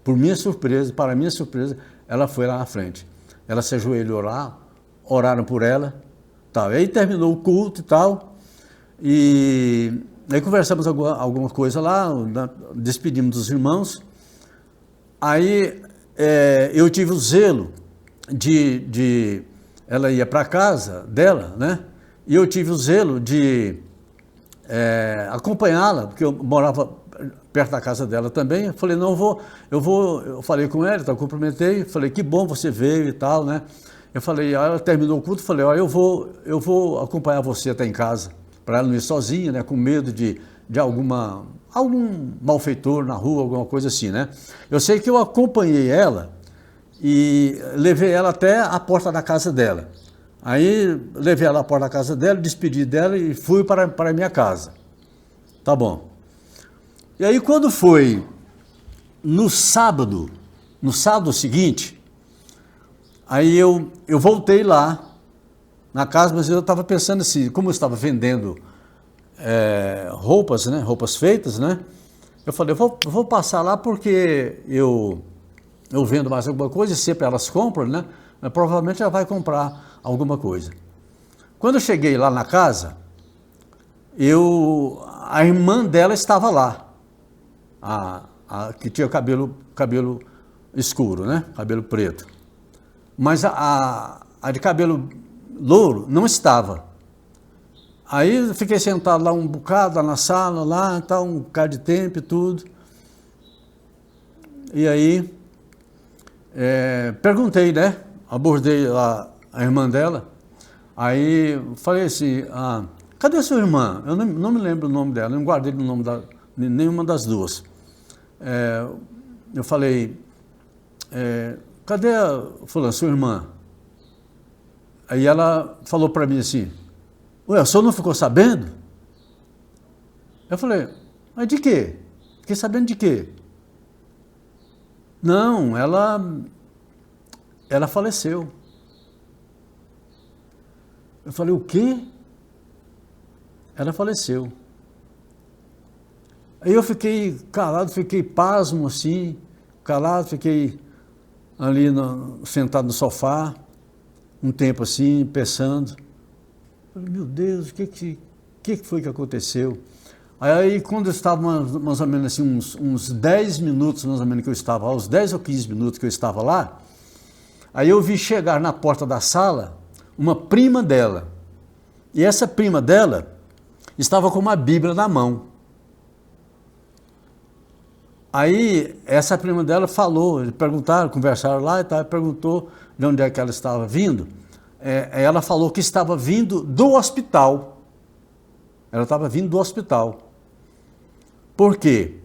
Speaker 2: Por minha surpresa, para minha surpresa, ela foi lá na frente. Ela se ajoelhou lá, oraram por ela, tal. E aí terminou o culto e tal, e aí conversamos alguma coisa lá, despedimos dos irmãos. Aí eu tive o zelo de ela ia para casa dela, né? E eu tive o zelo de acompanhá-la, porque eu morava perto da casa dela também. Eu falei, não, eu falei com ela, então cumprimentei, falei, que bom você veio e tal, né? Eu falei, ela terminou o culto, falei, ó, eu vou acompanhar você até em casa, para ela não ir sozinha, né, com medo de algum malfeitor na rua, alguma coisa assim, né? Eu sei que eu acompanhei ela e levei ela até a porta da casa dela. Aí levei ela à porta da casa dela, despedi dela e fui para a minha casa. Tá bom. E aí quando foi no sábado seguinte, aí eu voltei lá na casa, mas eu estava pensando assim, como eu estava vendendo roupas, né, roupas feitas, né, eu falei, eu vou passar lá porque eu vendo mais alguma coisa, e sempre elas compram, né, mas provavelmente ela vai comprar alguma coisa. Quando eu cheguei lá na casa, a irmã dela estava lá, que tinha cabelo escuro, né, cabelo preto, mas a de cabelo louro não estava. Aí eu fiquei sentado lá um bocado, lá na sala, lá, tá, um bocado de tempo e tudo. E aí, perguntei, né? Abordei a irmã dela. Aí falei assim, cadê a sua irmã? Eu não me lembro o nome dela, não guardei o nome de nenhuma das duas. Eu falei, cadê a fulana, sua irmã? Aí ela falou para mim assim, ué, o senhor não ficou sabendo? Eu falei, mas de quê? Fiquei sabendo de quê? Não, ela faleceu. Eu falei, o quê? Ela faleceu. Aí eu fiquei calado, fiquei pasmo assim, calado, fiquei ali sentado no sofá, um tempo assim, pensando. Falei, meu Deus, o que foi que aconteceu? Aí quando eu estava mais ou menos assim, uns 10 minutos mais ou menos que eu estava lá, uns 10 ou 15 minutos que eu estava lá, aí eu vi chegar na porta da sala uma prima dela. E essa prima dela estava com uma Bíblia na mão. Aí essa prima dela falou, eles perguntaram, conversaram lá e tal, perguntou de onde é que ela estava vindo. Ela falou que estava vindo do hospital. Ela estava vindo do hospital. Por quê?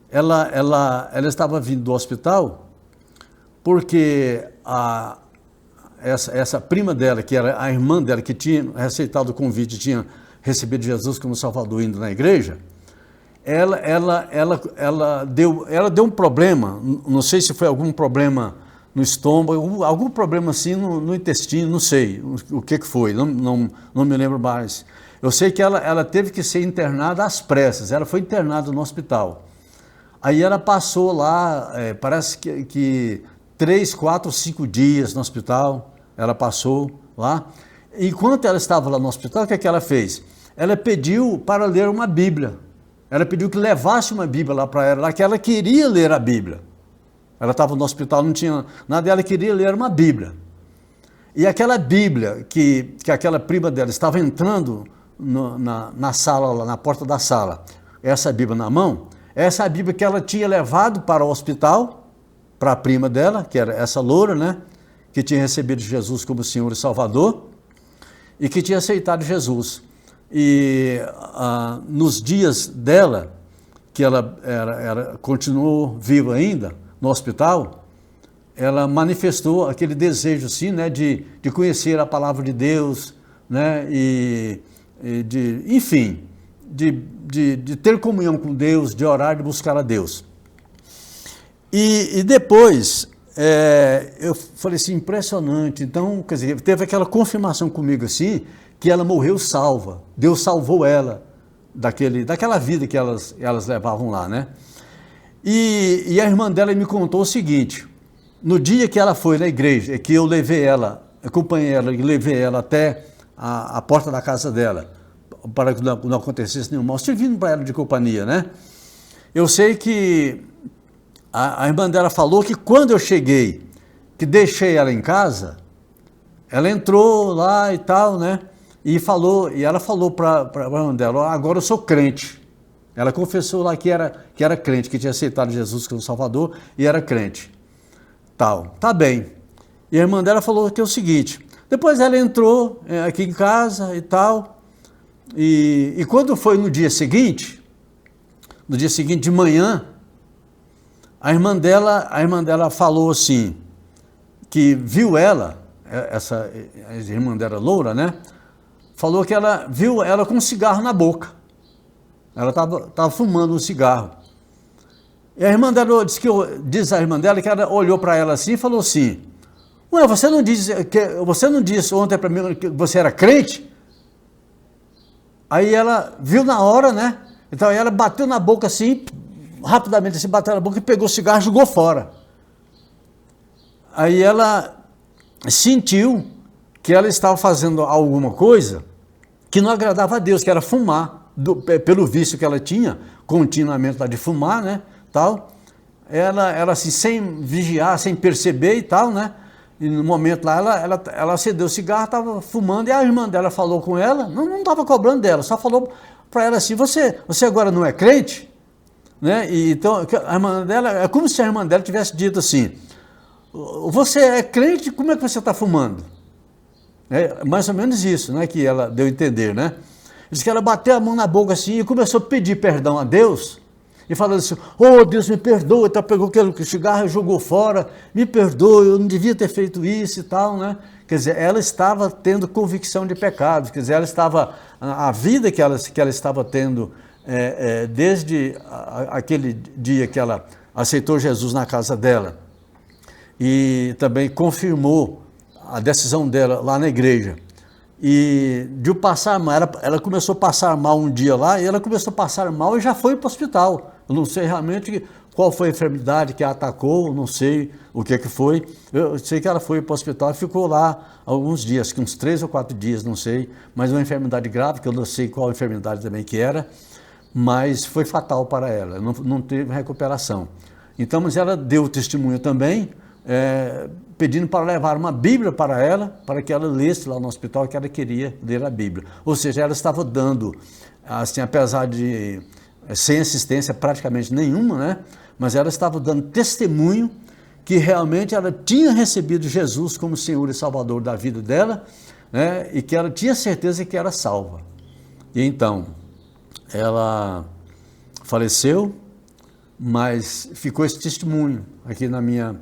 Speaker 2: Ela estava vindo do hospital porque essa prima dela, que era a irmã dela, que tinha aceitado o convite, tinha recebido Jesus como Salvador indo na igreja, ela deu um problema, não sei se foi algum problema no estômago, algum problema assim no intestino, não sei o que foi, não me lembro mais. Eu sei que ela teve que ser internada às pressas, ela foi internada no hospital. Aí ela passou lá, parece que 3, 4, 5 dias no hospital, ela passou lá. Enquanto ela estava lá no hospital, o que é que ela fez? Ela pediu para ler uma Bíblia. Ela pediu que levasse uma Bíblia lá para ela, que ela queria ler a Bíblia. Ela estava no hospital, não tinha nada, ela queria ler uma Bíblia. E aquela Bíblia que aquela prima dela estava entrando na sala, lá na porta da sala, essa Bíblia na mão, essa é a Bíblia que ela tinha levado para o hospital, para a prima dela, que era essa loura, né, que tinha recebido Jesus como Senhor e Salvador, e que tinha aceitado Jesus. E nos dias dela, que ela continuou viva ainda, no hospital, ela manifestou aquele desejo, sim, né, de conhecer a palavra de Deus, né, enfim, de ter comunhão com Deus, de orar, de buscar a Deus. E depois, eu falei assim, impressionante. Então, quer dizer, teve aquela confirmação comigo assim, que ela morreu salva. Deus salvou ela daquela vida que elas levavam lá, né? E a irmã dela me contou o seguinte, no dia que ela foi na igreja, que eu levei ela, acompanhei ela e levei ela até a porta da casa dela, para que não acontecesse nenhum mal, servindo para ela de companhia, né? Eu sei que a irmã dela falou que quando eu cheguei, que deixei ela em casa, ela entrou lá e tal, né? E ela falou para a irmã dela, agora eu sou crente. Ela confessou lá que era crente, que tinha aceitado Jesus como Salvador e era crente. Tal, tá bem. E a irmã dela falou que é o seguinte, depois ela entrou aqui em casa e tal, e quando foi no dia seguinte de manhã, a irmã dela falou assim, que viu ela, a irmã dela loura, né? Falou que ela viu ela com um cigarro na boca. Ela estava fumando um cigarro. E a irmã dela, diz a irmã dela que ela olhou para ela assim e falou assim, ué, você não disse ontem para mim que você era crente? Aí ela viu na hora, né? Então aí ela bateu na boca assim, rapidamente assim, bateu na boca e pegou o cigarro e jogou fora. Aí ela sentiu que ela estava fazendo alguma coisa que não agradava a Deus, que era fumar, pelo vício que ela tinha, continuamente lá de fumar, né? Tal. Ela assim, sem vigiar, sem perceber e tal, né? E no momento lá, ela acendeu o cigarro, estava fumando, e a irmã dela falou com ela, não estava cobrando dela, só falou para ela assim, você agora não é crente? Né? E então, a irmã dela, é como se a irmã dela tivesse dito assim, você é crente, como é que você está fumando? É mais ou menos isso, né, que ela deu a entender, né? Diz que ela bateu a mão na boca assim e começou a pedir perdão a Deus, e falando assim, oh Deus me perdoa, então pegou aquele cigarro e jogou fora, me perdoe, eu não devia ter feito isso e tal, né? Quer dizer, ela estava tendo convicção de pecados, quer dizer, ela estava, a vida que ela estava tendo desde aquele dia que ela aceitou Jesus na casa dela, e também confirmou a decisão dela lá na igreja, e de passar mal, ela começou a passar mal um dia lá, e ela começou a passar mal e já foi para o hospital. Eu não sei realmente qual foi a enfermidade que a atacou, não sei o que foi. Eu sei que ela foi para o hospital e ficou lá alguns dias, uns 3 ou 4 dias, não sei, mas uma enfermidade grave, que eu não sei qual enfermidade também que era, mas foi fatal para ela, não teve recuperação. Então, mas ela deu testemunho também, pedindo para levar uma Bíblia para ela, para que ela lesse lá no hospital, que ela queria ler a Bíblia. Ou seja, ela estava dando, assim, apesar de sem assistência praticamente nenhuma, né? Mas ela estava dando testemunho que realmente ela tinha recebido Jesus como Senhor e Salvador da vida dela, né? E que ela tinha certeza que era salva. E então, ela faleceu, mas ficou esse testemunho aqui na minha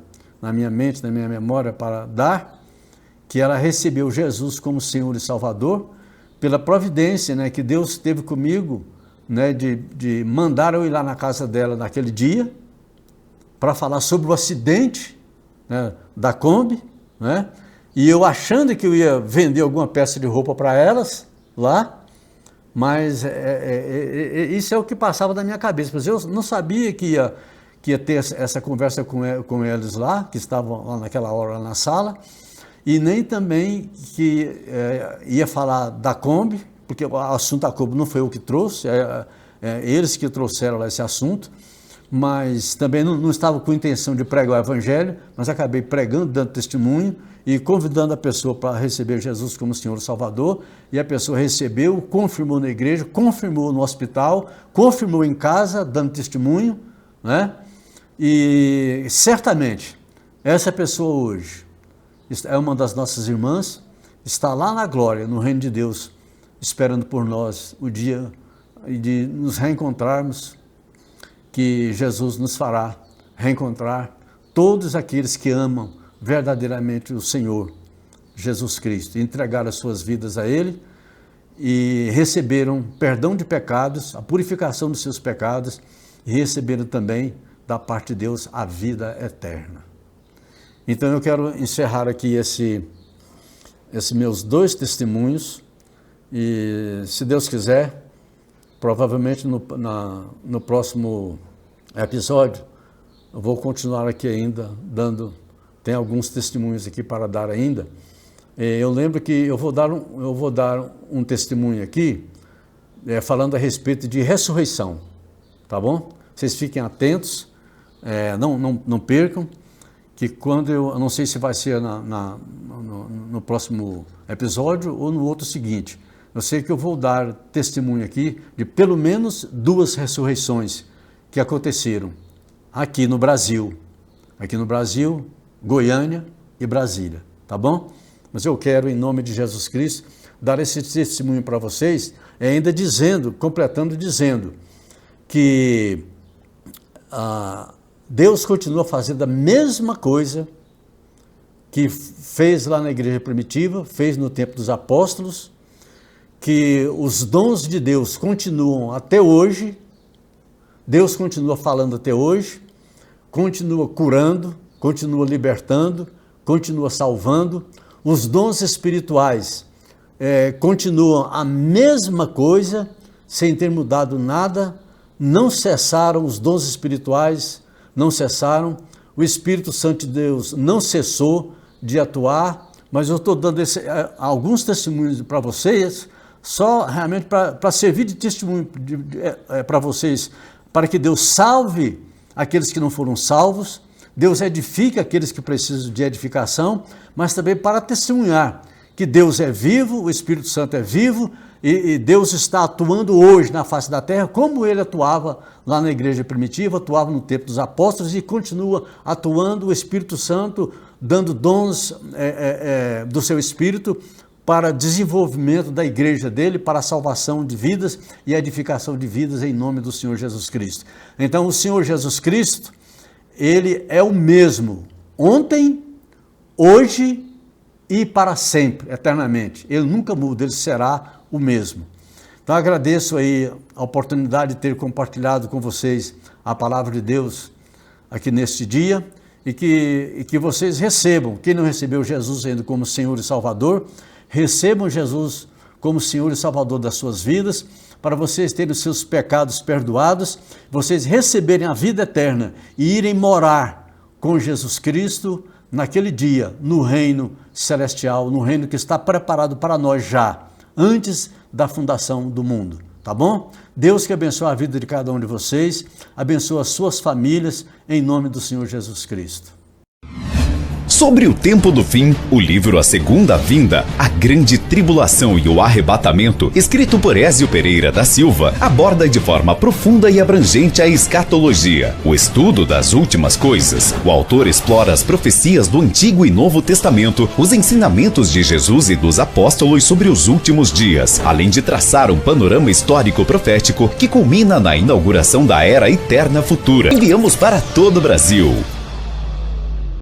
Speaker 2: mente, na minha memória, para dar, que ela recebeu Jesus como Senhor e Salvador, pela providência, né, que Deus teve comigo, né, de mandar eu ir lá na casa dela naquele dia, para falar sobre o acidente, né, da Kombi, né, e eu achando que eu ia vender alguma peça de roupa para elas lá, mas isso é o que passava na minha cabeça, mas eu não sabia que ia ter essa conversa com eles lá, que estavam lá naquela hora lá na sala, e nem também que ia falar da Kombi, porque o assunto da Kombi não foi eu que trouxe, eles que trouxeram lá esse assunto, mas também não estava com intenção de pregar o Evangelho, mas acabei pregando, dando testemunho e convidando a pessoa para receber Jesus como Senhor e Salvador, e a pessoa recebeu, confirmou na igreja, confirmou no hospital, confirmou em casa, dando testemunho, né? E certamente essa pessoa hoje é uma das nossas irmãs, está lá na glória, no reino de Deus, esperando por nós o dia de nos reencontrarmos, que Jesus nos fará reencontrar todos aqueles que amam verdadeiramente o Senhor Jesus Cristo, entregaram as suas vidas a Ele e receberam perdão de pecados, a purificação dos seus pecados, e receberam também da parte de Deus a vida eterna. Então eu quero encerrar aqui esses meus 2 testemunhos, e se Deus quiser, provavelmente no próximo episódio, eu vou continuar aqui ainda tem alguns testemunhos aqui para dar ainda. Eu lembro que eu vou dar um testemunho aqui, falando a respeito de ressurreição, tá bom? Vocês fiquem atentos, não percam, que quando eu não sei se vai ser no próximo episódio ou no outro seguinte, eu sei que eu vou dar testemunho aqui de pelo menos 2 ressurreições que aconteceram aqui no Brasil, Goiânia e Brasília, tá bom? Mas eu quero, em nome de Jesus Cristo, dar esse testemunho para vocês, ainda completando dizendo que Deus continua fazendo a mesma coisa que fez lá na igreja primitiva, fez no tempo dos apóstolos, que os dons de Deus continuam até hoje, Deus continua falando até hoje, continua curando, continua libertando, continua salvando. Os dons espirituais continuam a mesma coisa, sem ter mudado nada. Não cessaram os dons espirituais, não cessaram. O Espírito Santo de Deus não cessou de atuar, mas eu estou dando alguns testemunhos para vocês, só realmente para servir de testemunho para vocês, para que Deus salve aqueles que não foram salvos, Deus edifica aqueles que precisam de edificação, mas também para testemunhar que Deus é vivo, o Espírito Santo é vivo, e Deus está atuando hoje na face da terra, como ele atuava lá na igreja primitiva, atuava no tempo dos apóstolos e continua atuando, o Espírito Santo dando dons do seu Espírito para desenvolvimento da igreja dele, para a salvação de vidas e a edificação de vidas em nome do Senhor Jesus Cristo. Então o Senhor Jesus Cristo, ele é o mesmo ontem, hoje e para sempre, eternamente. Ele nunca muda, ele será o mesmo. Então agradeço aí a oportunidade de ter compartilhado com vocês a palavra de Deus aqui neste dia e que vocês recebam, quem não recebeu Jesus ainda como Senhor e Salvador, recebam Jesus como Senhor e Salvador das suas vidas, para vocês terem os seus pecados perdoados, vocês receberem a vida eterna e irem morar com Jesus Cristo naquele dia, no reino celestial, no reino que está preparado para nós já, antes da fundação do mundo, tá bom? Deus que abençoe a vida de cada um de vocês, abençoe as suas famílias, em nome do Senhor Jesus Cristo.
Speaker 3: Sobre o tempo do fim, o livro A Segunda Vinda, a Grande Tribulação e o Arrebatamento, escrito por Ézio Pereira da Silva, aborda de forma profunda e abrangente a escatologia, o estudo das últimas coisas. O autor explora as profecias do Antigo e Novo Testamento, os ensinamentos de Jesus e dos apóstolos sobre os últimos dias, além de traçar um panorama histórico profético que culmina na inauguração da Era Eterna Futura. Enviamos para todo o Brasil.